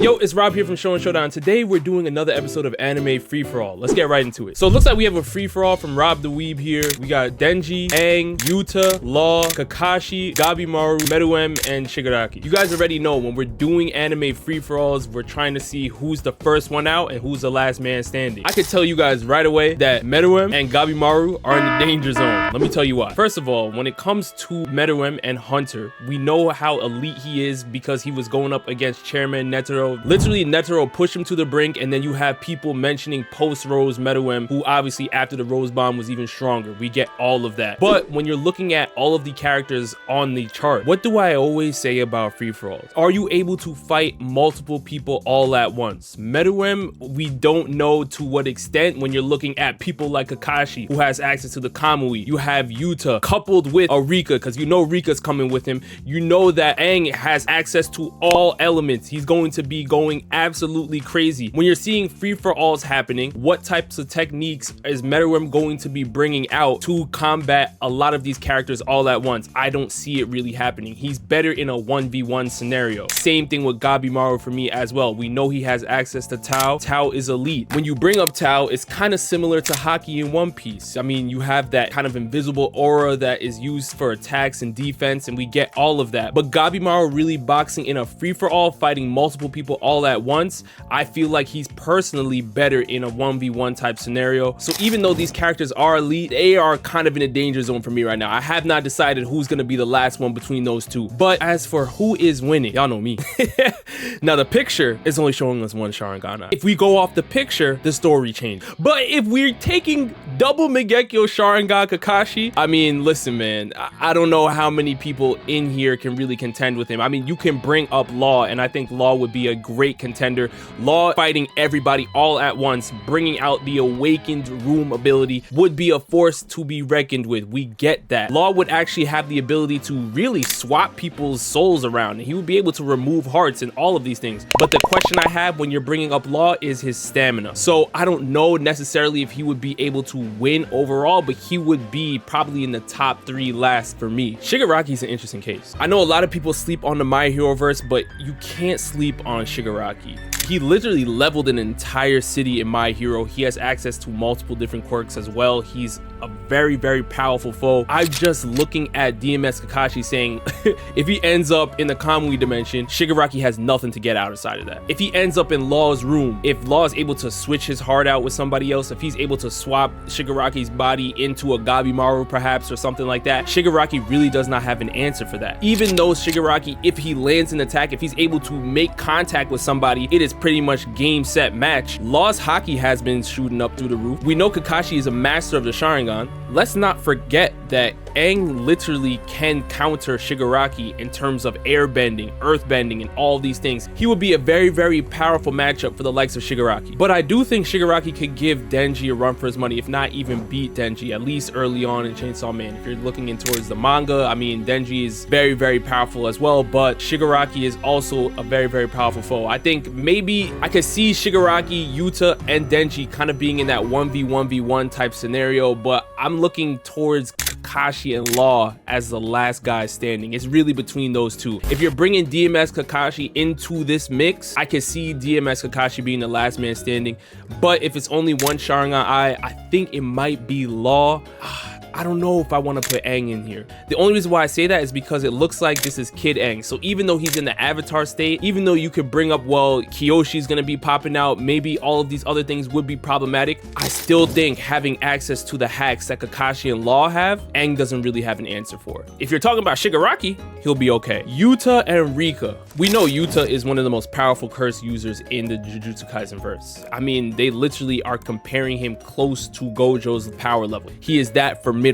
Yo, it's Rob here from Shonen Showdown. Today we're doing another episode of Anime Free-For-All. Let's get right into it. So it looks like we have a free-for-all from Rob the Weeb here. We got Denji, Aang, Yuta, Law, Kakashi, Gabimaru, Meruem, and Shigaraki. You guys already know when we're doing anime free-for-alls, we're trying to see who's the first one out and who's the last man standing. I could tell you guys right away that Meruem and Gabimaru are in the danger zone. Let me tell you why. First of all, when it comes to Meruem and Hunter, we know how elite he is because he was going up against Chairman Netero. Literally, Netero pushed him to the brink, and then you have people mentioning post-Rose Meruem, who obviously after the Rose Bomb was even stronger. We get all of that. But when you're looking at all of the characters on the chart, what do I always say about free-for-alls? Are you able to fight multiple people all at once? Meruem, we don't know to what extent when you're looking at people like Kakashi, who has access to the Kamui. You have Yuta coupled with Rika, because you know Rika's coming with him. You know that Aang has access to all elements. He's going to be going absolutely crazy. When you're seeing free-for-alls happening, what types of techniques is Meruem going to be bringing out to combat a lot of these characters all at once? I don't see it really happening. He's better in a 1v1 scenario. Same thing with Gabimaru for me as well. We know he has access to Tao. Tao is elite. When you bring up Tao, it's kind of similar to Haki in One Piece. I mean, you have that kind of invisible aura that is used for attacks and defense, and we get all of that. But Gabimaru really boxing in a free-for-all, fighting multiple people all at once, I feel like he's personally better in a 1v1 type scenario. So even though these characters are elite, they are kind of in a danger zone for me right now. I have not decided who's going to be the last one between those two. But as for who is winning, y'all know me. Now the picture is only showing us one Sharingan. If we go off the picture, the story changed. But if we're taking double Mangekyo Sharingan Kakashi, I mean, listen, man, I don't know how many people in here can really contend with him. I mean, you can bring up Law, and I think Law would be a great contender. Law fighting everybody all at once, bringing out the awakened room ability, would be a force to be reckoned with. We get that. Law would actually have the ability to really swap people's souls around. He would be able to remove hearts and all of these things. But the question I have when you're bringing up Law is his stamina. So I don't know necessarily if he would be able to win overall, but he would be probably in the top 3 last for me. Shigaraki's an interesting case. I know a lot of people sleep on the My Hero verse, but you can't sleep on Shigaraki. He literally leveled an entire city in My Hero. He has access to multiple different quirks as well. He's a very, very powerful foe. I'm just looking at DMS Kakashi saying, if he ends up in the Kamui dimension, Shigaraki has nothing to get outside of that. If he ends up in Law's room, if Law is able to switch his heart out with somebody else, if he's able to swap Shigaraki's body into a Gabimaru perhaps or something like that, Shigaraki really does not have an answer for that. Even though Shigaraki, if he lands an attack, if he's able to make contact with somebody, it is pretty much game, set, match. Law's Haki has been shooting up through the roof. We know Kakashi is a master of the Sharingan. Let's not forget that Aang literally can counter Shigaraki in terms of airbending, earthbending, and all these things. He would be a very, very powerful matchup for the likes of Shigaraki. But I do think Shigaraki could give Denji a run for his money, if not even beat Denji, at least early on in Chainsaw Man. If you're looking in towards the manga, I mean, Denji is very, very powerful as well, but Shigaraki is also a very, very powerful foe. I think maybe I could see Shigaraki, Yuta, and Denji kind of being in that 1v1v1 type scenario, but I'm looking towards Kakashi and Law as the last guy standing. It's really between those two. If you're bringing DMS Kakashi into this mix, I can see DMS Kakashi being the last man standing. But if it's only one Sharingan I think it might be Law. I don't know if I want to put Aang in here. The only reason why I say that is because it looks like this is Kid Aang. So even though he's in the Avatar state, even though you could bring up, well, Kyoshi's gonna be popping out, maybe all of these other things would be problematic, I still think having access to the hacks that Kakashi and Law have, Aang doesn't really have an answer for. If you're talking about Shigaraki, he'll be okay. Yuta and Rika. We know Yuta is one of the most powerful curse users in the Jujutsu Kaisen verse. I mean, they literally are comparing him close to Gojo's power level. He is that formidable.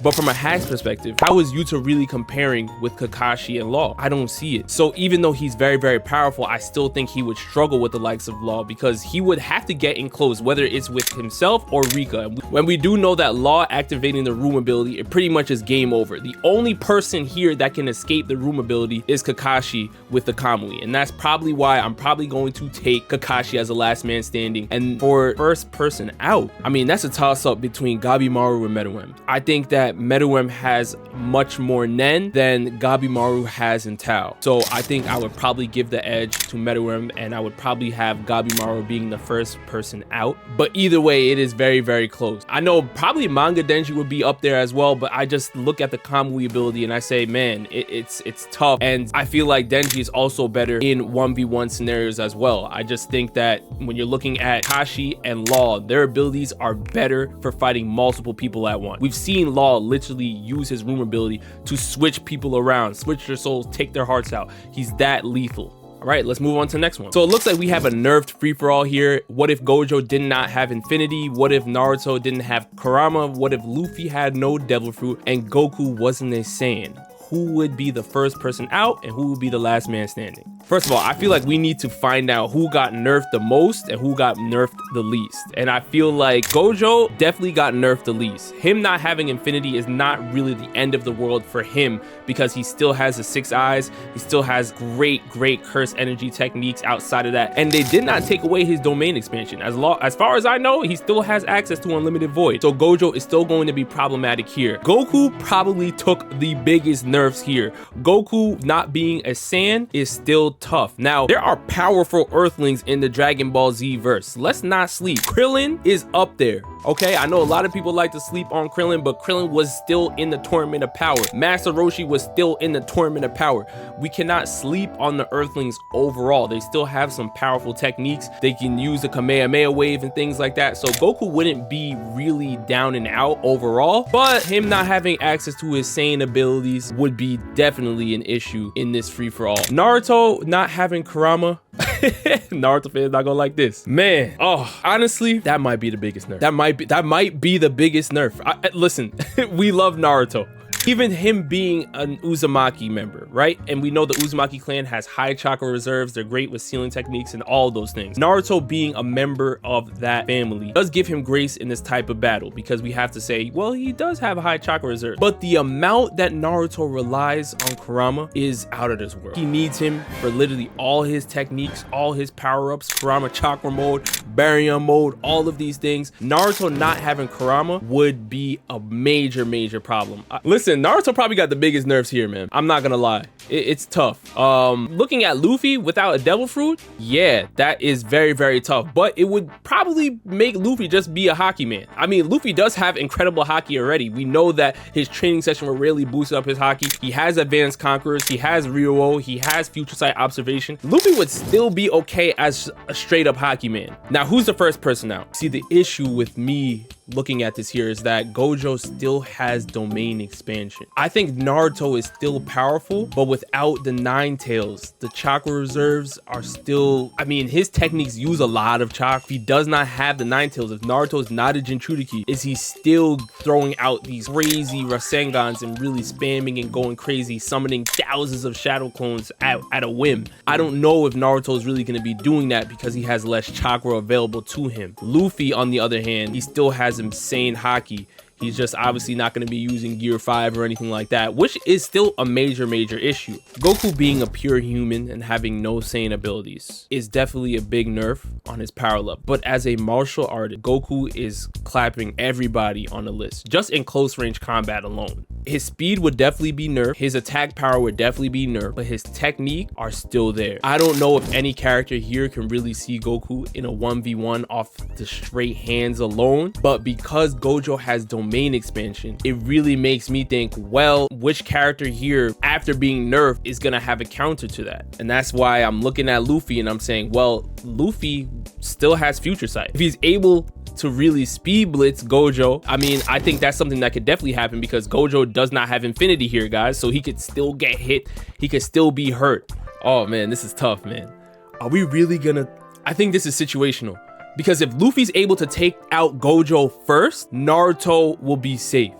But from a hacks perspective, how is Yuta really comparing with Kakashi and Law? I don't see it. So even though he's very, very powerful, I still think he would struggle with the likes of Law because he would have to get in close, whether it's with himself or Rika. When we do know that Law activating the room ability, it pretty much is game over. The only person here that can escape the room ability is Kakashi with the Kamui, and that's probably why I'm probably going to take Kakashi as the last man standing. And for first person out, I mean, that's a toss-up between Gabimaru and Meruem. I think that Meruem has much more Nen than Gabimaru has in Tao. So I think I would probably give the edge to Meruem, and I would probably have Gabimaru being the first person out. But either way, it is very, very close. I know probably manga Denji would be up there as well, but I just look at the Kamui ability and I say, man, it's tough. And I feel like Denji is also better in 1v1 scenarios as well. I just think that when you're looking at Kashi and Law, their abilities are better for fighting multiple people at once. We've seen Law literally use his room ability to switch people around, switch their souls, take their hearts out. He's that lethal. All right, let's move on to the next one. So it looks like we have a nerfed free-for-all here. What if Gojo did not have Infinity? What if Naruto didn't have Kurama? What if Luffy had no Devil Fruit and Goku wasn't a Saiyan? Who would be the first person out and who would be the last man standing? First of all, I feel like we need to find out who got nerfed the most and who got nerfed the least. And I feel like Gojo definitely got nerfed the least. Him not having Infinity is not really the end of the world for him because he still has the 6 eyes. He still has great curse energy techniques outside of that. And they did not take away his domain expansion. As far as I know, he still has access to Unlimited Void. So Gojo is still going to be problematic here. Goku probably took the biggest nerfs here. Goku not being a Saiyan is still tough. Now, there are powerful Earthlings in the Dragon Ball Z verse. Let's not sleep. Krillin is up there. Okay, I know a lot of people like to sleep on Krillin, but Krillin was still in the Tournament of Power. Master Roshi was still in the Tournament of Power. We cannot sleep on the Earthlings overall. They still have some powerful techniques. They can use the Kamehameha wave and things like that. So Goku wouldn't be really down and out overall, but him not having access to his Saiyan abilities would be definitely an issue in this free-for-all. Naruto not having Kurama, Naruto fans not gonna like this, man. Oh, honestly, that might be the biggest nerf. That might be the biggest nerf. Listen, we love Naruto. Even him being an Uzumaki member, right? And we know the Uzumaki clan has high chakra reserves. They're great with sealing techniques and all those things. Naruto being a member of that family does give him grace in this type of battle because we have to say, well, he does have a high chakra reserve. But the amount that Naruto relies on Kurama is out of this world. He needs him for literally all his techniques, all his power-ups, Kurama chakra mode, barrier mode, all of these things. Naruto not having Kurama would be a major problem. Listen, Naruto probably got the biggest nerfs here, man. I'm not gonna lie. It's tough. Looking at Luffy without a Devil Fruit, yeah, that is very tough. But it would probably make Luffy just be a hockey man. I mean, Luffy does have incredible hockey already. We know that his training session will really boost up his hockey. He has Advanced Conquerors. He has Ryuo. He has Future Sight Observation. Luffy would still be okay as a straight up hockey man. Now, who's the first person out? See, the issue with me looking at this here is that Gojo still has domain expansion. I think Naruto is still powerful, but without the 9 tails, the chakra reserves are still, I mean, his techniques use a lot of chakra. If he does not have the 9 tails, if Naruto is not a Jinchuriki, is he still throwing out these crazy Rasengans and really spamming and going crazy, summoning thousands of shadow clones at a whim? I don't know if Naruto is really going to be doing that because he has less chakra available to him. Luffy, on the other hand, he still has insane hockey. He's just obviously not going to be using Gear 5 or anything like that, which is still a major issue. Goku being a pure human and having no Saiyan abilities is definitely a big nerf on his power level. But as a martial artist, Goku is clapping everybody on the list, just in close range combat alone. His speed would definitely be nerfed. His attack power would definitely be nerfed, but his technique are still there. I don't know if any character here can really see Goku in a 1v1 off the straight hands alone, but because Gojo has domain expansion, it really makes me think, well, which character here after being nerfed is gonna have a counter to that? And that's why I'm looking at Luffy and I'm saying, well, Luffy still has Future Sight. If he's able to really speed blitz Gojo, I mean, I think that's something that could definitely happen because Gojo does not have Infinity here, guys, so he could still get hit, he could still be hurt. Oh man, this is tough, man. Are we really gonna, I think this is situational. Because if Luffy's able to take out Gojo first, Naruto will be safe.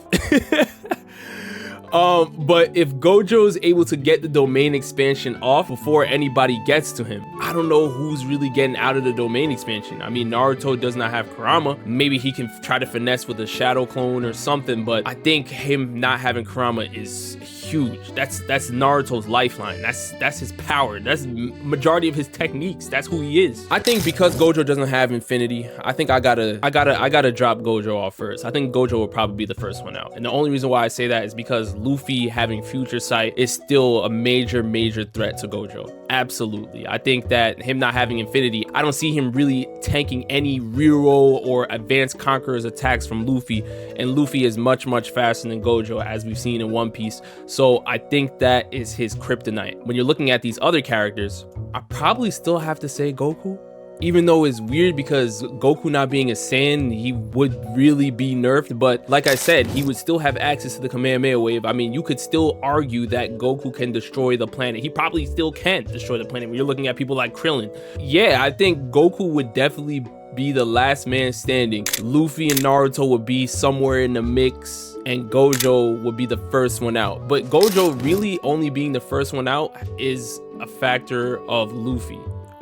But if Gojo is able to get the domain expansion off before anybody gets to him, I don't know who's really getting out of the domain expansion. I mean, Naruto does not have Kurama. Maybe he can try to finesse with a shadow clone or something, but I think him not having Kurama is huge. That's Naruto's lifeline. That's his power. That's majority of his techniques. That's who he is. I think because Gojo doesn't have infinity, I think I gotta drop Gojo off first. I think Gojo will probably be the first one out. And the only reason why I say that is because Luffy having future sight is still a major threat to Gojo. Absolutely. I think that him not having infinity, I don't see him really tanking any Riro or advanced conqueror's attacks from Luffy, and Luffy is much faster than Gojo, as we've seen in One Piece. So I think that is his kryptonite. When you're looking at these other characters, I probably still have to say Goku. Even though it's weird because Goku not being a Saiyan, he would really be nerfed. But like I said, he would still have access to the Kamehameha wave. I mean, you could still argue that Goku can destroy the planet. He probably still can destroy the planet when you're looking at people like Krillin. Yeah, I think Goku would definitely be the last man standing. Luffy and Naruto would be somewhere in the mix, and Gojo would be the first one out. But Gojo really only being the first one out is a factor of Luffy.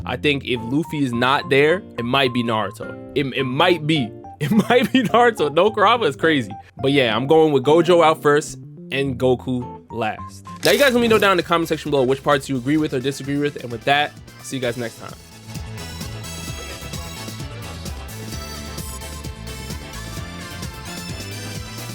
I think if Luffy is not there, it might be Naruto. It might be Naruto. No Kurama is crazy. But yeah, I'm going with Gojo out first and Goku last. Now you guys let me know down in the comment section below which parts you agree with or disagree with. And with that, see you guys next time.